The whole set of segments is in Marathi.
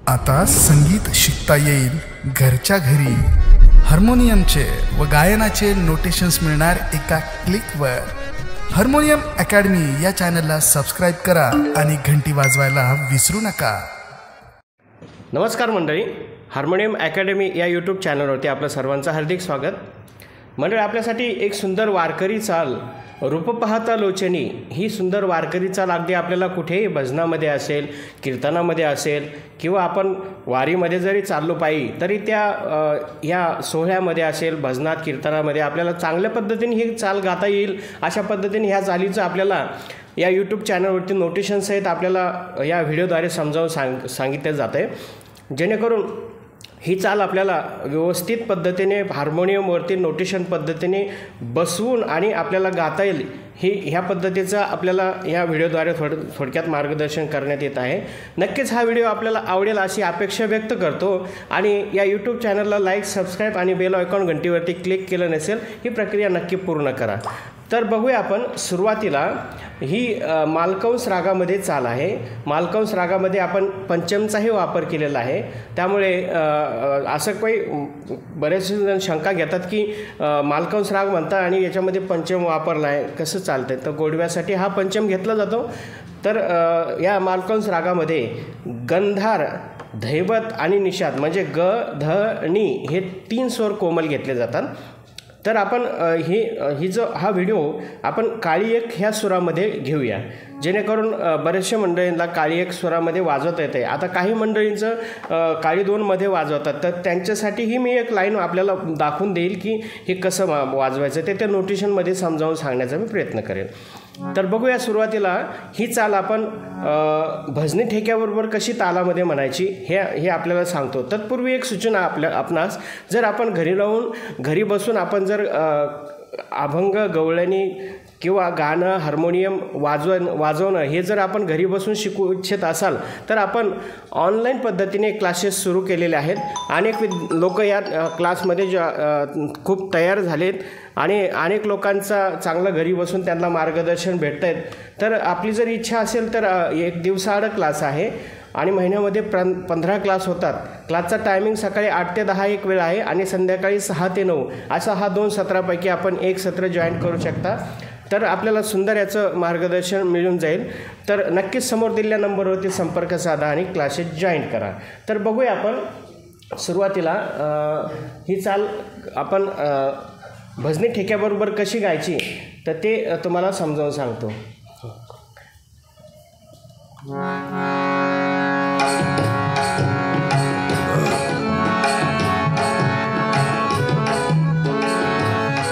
आता संगीत शिकता येईल घरच्या घरी. हार्मोनियमचे व गायनाचे नोटेशन्स मिळणार एका क्लिकवर. हार्मोनियम अकॅडमी या चॅनलला सबस्क्राईब करा आणि घंटी वाजवायला विसरू नका. नमस्कार मंडळी, हार्मोनियम अकॅडमी या यूट्यूब चॅनलवरती आपलं सर्वांचं हार्दिक स्वागत. मंडळी, आपल्यासाठी एक सुंदर वारकरी चाल, रूप पाहता लोचनी, ही सुंदर वारकरी चाल अगदी आपल्याला कुठेही भजनामध्ये असेल, कीर्तनामध्ये असेल किंवा आपण वारीमध्ये जरी चाललो पायी तरी त्या या सोहळ्यामध्ये असेल, भजनात कीर्तनामध्ये आपल्याला चांगल्या पद्धतीने ही चाल गाता येईल अशा पद्धतीने ह्या चालीचं आपल्याला या यूट्यूब चॅनलवरती नोटेशन्ससहित आपल्याला या व्हिडिओद्वारे समजावून सांगितलं जातं आहे, जेणेकरून ही चाल आपल्याला व्यवस्थित पद्धतीने हार्मोनियमवरती नोटेशन पद्धतीने बसवून आणि आपल्याला गाता येईल ह्या पद्धतीचं आपल्याला या व्हिडिओद्वारे थोडक्यात मार्गदर्शन करण्यात येत आहे. नक्कीच हा व्हिडिओ आपल्याला आवडेल अशी अपेक्षा व्यक्त करतो आणि या यूट्यूब चॅनलला लाईक, सबस्क्राईब आणि बेल आयकॉन घंटीवरती क्लिक केलं नसेल ही प्रक्रिया नक्की पूर्ण करा. तर बघूया आपण सुरुवातीला ही मालकंस रागामध्ये चाल आहे. मालकंस रागामध्ये आपण पंचमचाही वापर केलेला आहे, त्यामुळे असं काही बरेचसे जण शंका घेतात की मालकंस राग म्हणतात आणि याच्यामध्ये पंचम वापरला आहे, कसं चालतं. तर गोडव्यासाठी हा पंचम घेतला जातो. तर या मालकंस रागामध्ये गंधार, धैवत आणि निषाद म्हणजे ग, ध, नी हे 3 स्वर कोमल घेतले जातात. तर आपण ही जो हा व्हिडिओ आपण काळी एक ह्या सुरामध्ये घेऊया, जेणेकरून बरेचशा मंडळींना काळी एक सुरामध्ये वाजवता येते. आता काही मंडळींचं काळी 2मध्ये वाजवतात, तर त्यांच्यासाठीही मी एक लाईन आपल्याला दाखवून देईल की हे कसं वाजवायचं ते त्या नोटेशनमध्ये समजावून सांगण्याचा मी प्रयत्न करेन. तर बघूया, सुरुवातीला ही चाल आपण भजनी ठेक्याबरोबर कशी तालामध्ये म्हणायची हे आपल्याला सांगतो. तत्पूर्वी एक सूचना आपणास, जर आपण घरी राहून घरी बसून आपण जर अभंग, गवळणी किंवा गाणं, हार्मोनियम वाजवणं हे जर आपण घरी बसून शिकू इच्छित असाल तर आपण ऑनलाईन पद्धतीने क्लासेस सुरू केलेले आहेत. अनेक लोक या क्लासमध्ये खूप तयार झालेत आणि अनेक लोकांचा चांगलं घरी बसून त्यांना मार्गदर्शन भेटत आहेत. तर आपली जर इच्छा असेल तर 1 दिवसाआड क्लास आहे आणि महिन्यामध्ये 15 क्लास होतात. क्लासचा टायमिंग सकाळी 8 ते 10 एक वेळ आहे आणि संध्याकाळी 6 ते 9 असा हा 2 सत्रापैकी आपण एक सत्र जॉईन करू शकता. तर आपल्याला सुंदर याचं मार्गदर्शन मिळून जाईल. तर नक्कीच समोर दिलेल्या नंबरवरती संपर्क साधा आणि क्लासेस जॉईन करा. तर बघूया आपण सुरुवातीला ही चाल आपण भजनी ठेक्याबरोबर कशी गायची तर ते तुम्हाला समजावून सांगतो.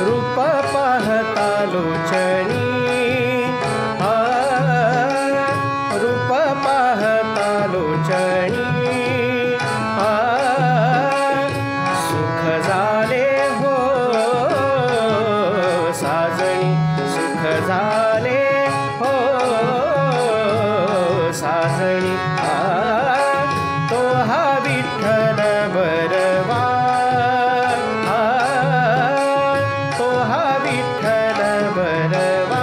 रूप पाहता लोचनी, रूप पाहता लोचनी, सुख झाले हो साजणी, सुख झाले हो साजणी, तो हा विठ्ठल बरवा, तो हा विठ्ठल बरवा.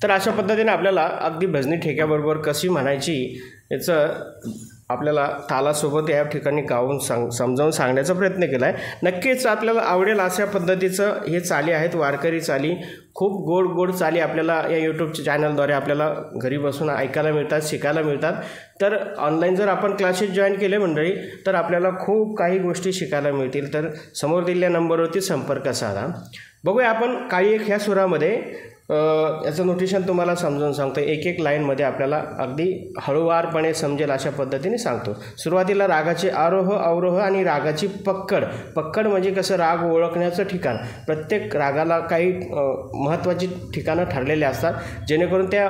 तर अशा पद्धतीने आपल्याला अगदी भजनी ठेक्याबरोबर कशी म्हणायची याचं आपल्याला तालासोबत या ठिकाणी गाऊन समजावून सांगण्याचा प्रयत्न केला आहे. नक्कीच आपल्याला आवडेल अशा पद्धतीचं हे चाली आहेत, वारकरी चाली. खूप गोड गोड चाली आपल्याला या यूट्यूब चॅनलद्वारे आपल्याला घरी बसून ऐकायला मिळतात, शिकायला मिळतात. तर ऑनलाईन जर आपण क्लासेस जॉईन केले मंडळी तर आपल्याला खूप काही गोष्टी शिकायला मिळतील. तर समोर दिलेल्या नंबरवरती संपर्क साधा. बघूया आपण काळी एक ह्या सुरामध्ये याचं नोटेशन तुम्हाला समजावून सांगतो. एक एक लाईनमध्ये आपल्याला अगदी हळूवारपणे समजेल अशा पद्धतीने सांगतो. सुरुवातीला रागाचे आरोह अवरोह आणि रागाची पक्कड. पक्कड म्हणजे कसं, राग ओळखण्याचं ठिकाण. प्रत्येक रागाला काही महत्त्वाची ठिकाणं ठरलेली असतात जेणेकरून त्या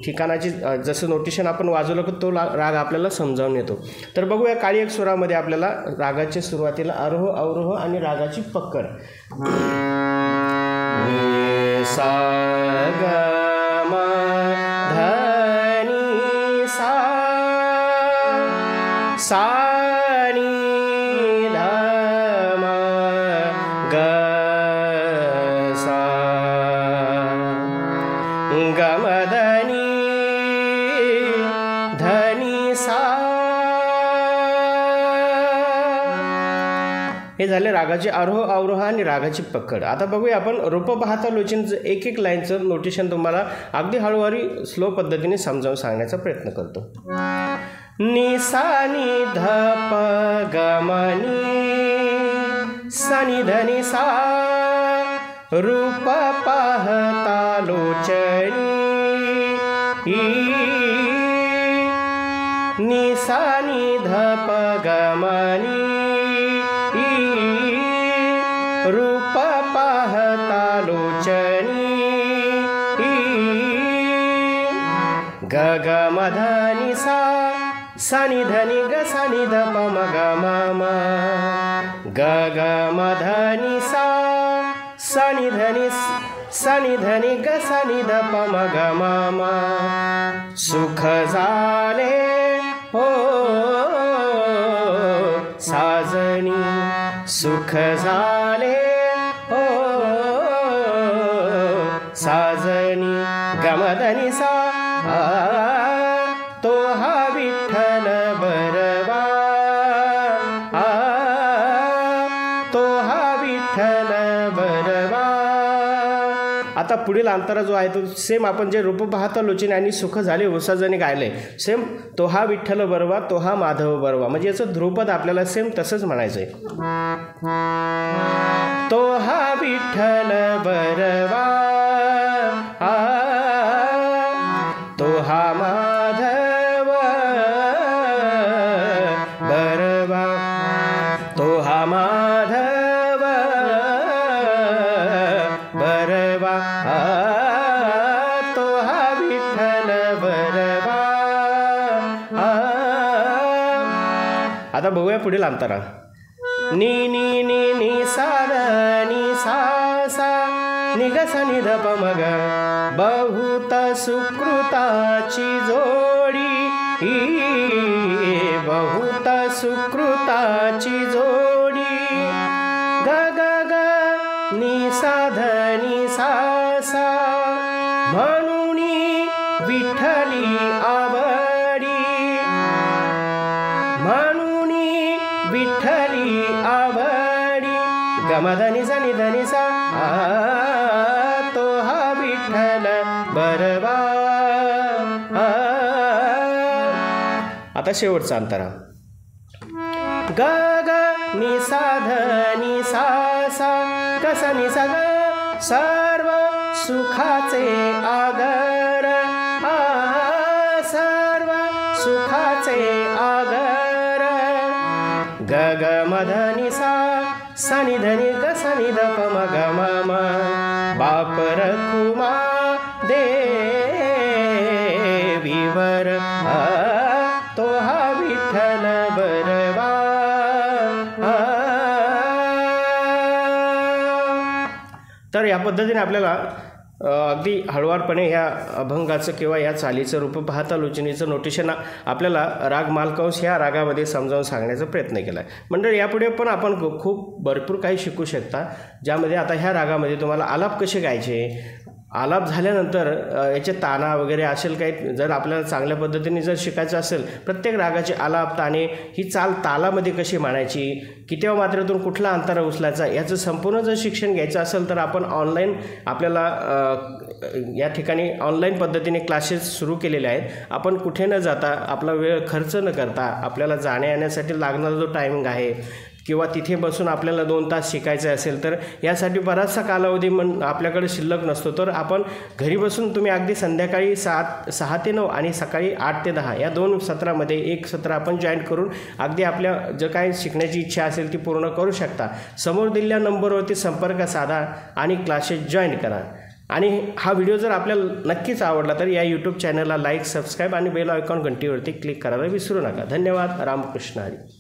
ठिकाणाची जसं नोटेशन आपण वाजवलं की तो राग आपल्याला समजावून येतो. तर बघूया काळी एक सुरामध्ये आपल्याला रागाचे सुरुवातीला आरोह अवरोह आणि रागाची पक्कड. सा ग म ध नि सा, सा नि ध म ग सा, ग म ध नि ध नि सा. हे झाले रागाचे आरोह अवरोह आणि रागाची पकड. आता बघूया आपण रूप पाहता लोचनचं एक एक लाईनचं नोटेशन तुम्हाला अगदी हळूवारी स्लो पद्धतीने समजावून सांगण्याचा प्रयत्न करतो. नि सा नि ध प ग म नि सा नि ध नि सा, रूप पाहता लोचनी नि सा नि ध प ग म नि, रूप पाहता लोचनी ग ग म ध नि सा, सा नि ध नि ग सा नि ध प म ग म म, ग ग म ध नि सा, सा नि ध नि सा नि ध नि ग सा नि ध प म ग म म. सुख झाले हो साजनी, सुख झाले हो साजनी, ग म ध नि सा, तो हा विठ्ठल बरवा, तो हा विठ्ठल बरवा. आता पुढील अंतरा जो आहे तो सेम आपण जे रूप पाहता लोचनी आणि सुख झाले होसाजणी गायले सेम, तो हा विठ्ठल बरवा, तो हा माधव बरवा. म्हणजे याचं ध्रुपद आपल्याला सेम तसंच म्हणायचं आहे. तो हा विठ्ठल बरवा, तो हा माधव बरवा, तो हा माधव बरवा, तो हा विठ्ठल बरवा. आता बघूया पुढील अंतरा. नि नि नि नि सा नि सा सा, नि ग सा नि ध प म ग. बहुत सुकृताची जोडी, बहुत सुकृताची जोडी, ग ग ग नि सा ध नि सा सा, म्हणून विठ्ठली आवडी, म्हणून विठ्ठली आवडी, ग म ध नि सा नि ध नि सा, तो हा विठ्ठल बरवा. आता शेवटचा अंतरा. ग ग नि सा ध नि सा सा, ग सा नि सा ग, सर्व सुखाचे आगर, सर्व सुखाचे आगर, ग ग म ध नि सा, सा नि ध नि ग सा नि ध प म ग म म. बाप रखुमा देवीवर, तो हा विठ्ठल बरवा. तर या पद्धतीने आपल्याला अगदी हळुवारपणे ह्या अभंगाचं किंवा या चालीचं रूप पाहता लोचनीचं नोटेशन आपल्याला राग मालकंस ह्या रागामध्ये समजावून सांगण्याचा प्रयत्न केला आहे. मंडळी यापुढे पण आपण खूप भरपूर काही शिकू शकता, ज्यामध्ये आता ह्या रागामध्ये तुम्हाला आलाप कसे गायचे, आलाप झाल्यानंतर याचे ताना वगैरे असेल काही, जर आपल्याला चांगल्या पद्धतीने जर शिकायचं असेल, प्रत्येक रागाचे आलाप ताने, ही चाल तालामध्ये कशी मांडायची, कितव्या मात्रेतून कुठला अंतरा उचलायचा, याचं संपूर्ण जर शिक्षण घ्यायचं असेल तर आपण ऑनलाईन आपल्याला या ठिकाणी ऑनलाईन पद्धतीने क्लासेस सुरू केलेले आहेत. आपण कुठे न जाता, आपला वेळ खर्च न करता, आपल्याला जाण्या येण्यासाठी लागणारा जो टायमिंग आहे किंवा तिथे बसून आपल्याला 2 तास शिकायचं असेल तर यासाठी बराचसा कालावधी आपल्याकडे शिल्लक नसतो. तर आपण घरी बसून तुम्ही अगदी संध्याकाळी 6 ते 9 आणि सकाळी 8 ते 10 या 2 सत्रामध्ये एक सत्र आपण जॉईन करून अगदी आपल्या जे काही शिकण्याची इच्छा असेल ती पूर्ण करू शकता. समोर दिलेल्या नंबरवरती संपर्क साधा आणि क्लासेस जॉईन करा. आणि हा व्हिडिओ जर आपल्याला नक्कीच आवडला तर या यूट्यूब चॅनलला लाईक, सबस्क्राईब आणि बेल आयकॉन घंटीवरती क्लिक करायला विसरू नका. धन्यवाद. रामकृष्ण हरी.